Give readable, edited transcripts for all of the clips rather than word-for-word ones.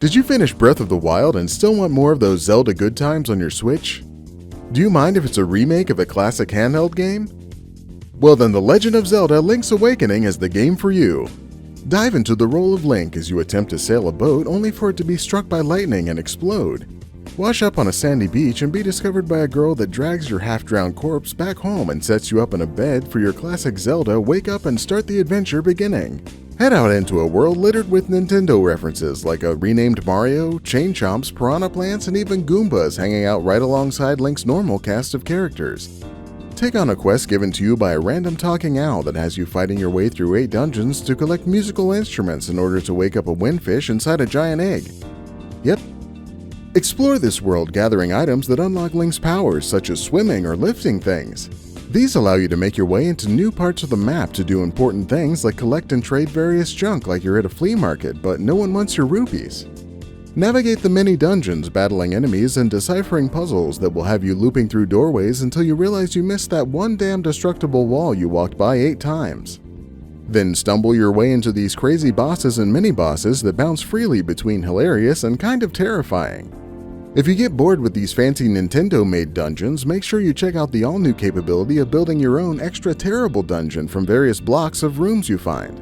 Did you finish Breath of the Wild and still want more of those Zelda good times on your Switch? Do you mind if it's a remake of a classic handheld game? Well then, The Legend of Zelda: Link's Awakening is the game for you. Dive into the role of Link as you attempt to sail a boat only for it to be struck by lightning and explode. Wash up on a sandy beach and be discovered by a girl that drags your half-drowned corpse back home and sets you up in a bed for your classic Zelda wake up and start the adventure beginning. Head out into a world littered with Nintendo references like a renamed Mario, Chain Chomps, Piranha Plants, and even Goombas hanging out right alongside Link's normal cast of characters. Take on a quest given to you by a random talking owl that has you fighting your way through 8 dungeons to collect musical instruments in order to wake up a windfish inside a giant egg. Yep. Explore this world gathering items that unlock Link's powers, such as swimming or lifting things. These allow you to make your way into new parts of the map to do important things like collect and trade various junk like you're at a flea market, but no one wants your rupees. Navigate the many dungeons, battling enemies and deciphering puzzles that will have you looping through doorways until you realize you missed that one damn destructible wall you walked by 8 times. Then stumble your way into these crazy bosses and mini-bosses that bounce freely between hilarious and kind of terrifying. If you get bored with these fancy Nintendo-made dungeons, make sure you check out the all-new capability of building your own extra terrible dungeon from various blocks of rooms you find.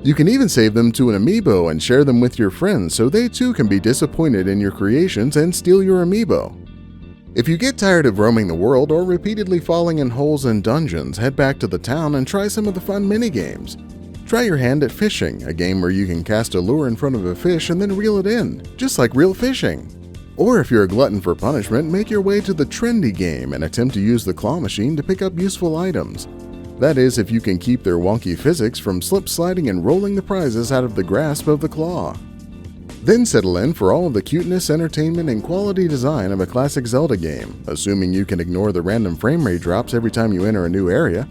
You can even save them to an amiibo and share them with your friends so they too can be disappointed in your creations and steal your amiibo. If you get tired of roaming the world or repeatedly falling in holes in dungeons, head back to the town and try some of the fun mini-games. Try your hand at fishing, a game where you can cast a lure in front of a fish and then reel it in, just like real fishing. Or if you're a glutton for punishment, make your way to the trendy game and attempt to use the claw machine to pick up useful items. That is, if you can keep their wonky physics from slip-sliding and rolling the prizes out of the grasp of the claw. Then settle in for all of the cuteness, entertainment, and quality design of a classic Zelda game, assuming you can ignore the random frame rate drops every time you enter a new area.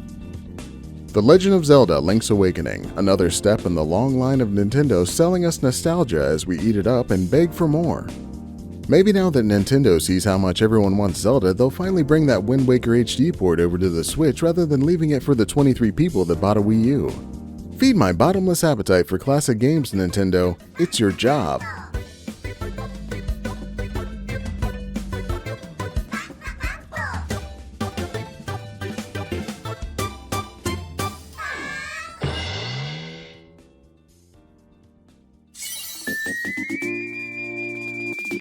The Legend of Zelda: Link's Awakening, another step in the long line of Nintendo selling us nostalgia as we eat it up and beg for more. Maybe now that Nintendo sees how much everyone wants Zelda, they'll finally bring that Wind Waker HD port over to the Switch rather than leaving it for the 23 people that bought a Wii U. Feed my bottomless appetite for classic games, Nintendo. It's your job.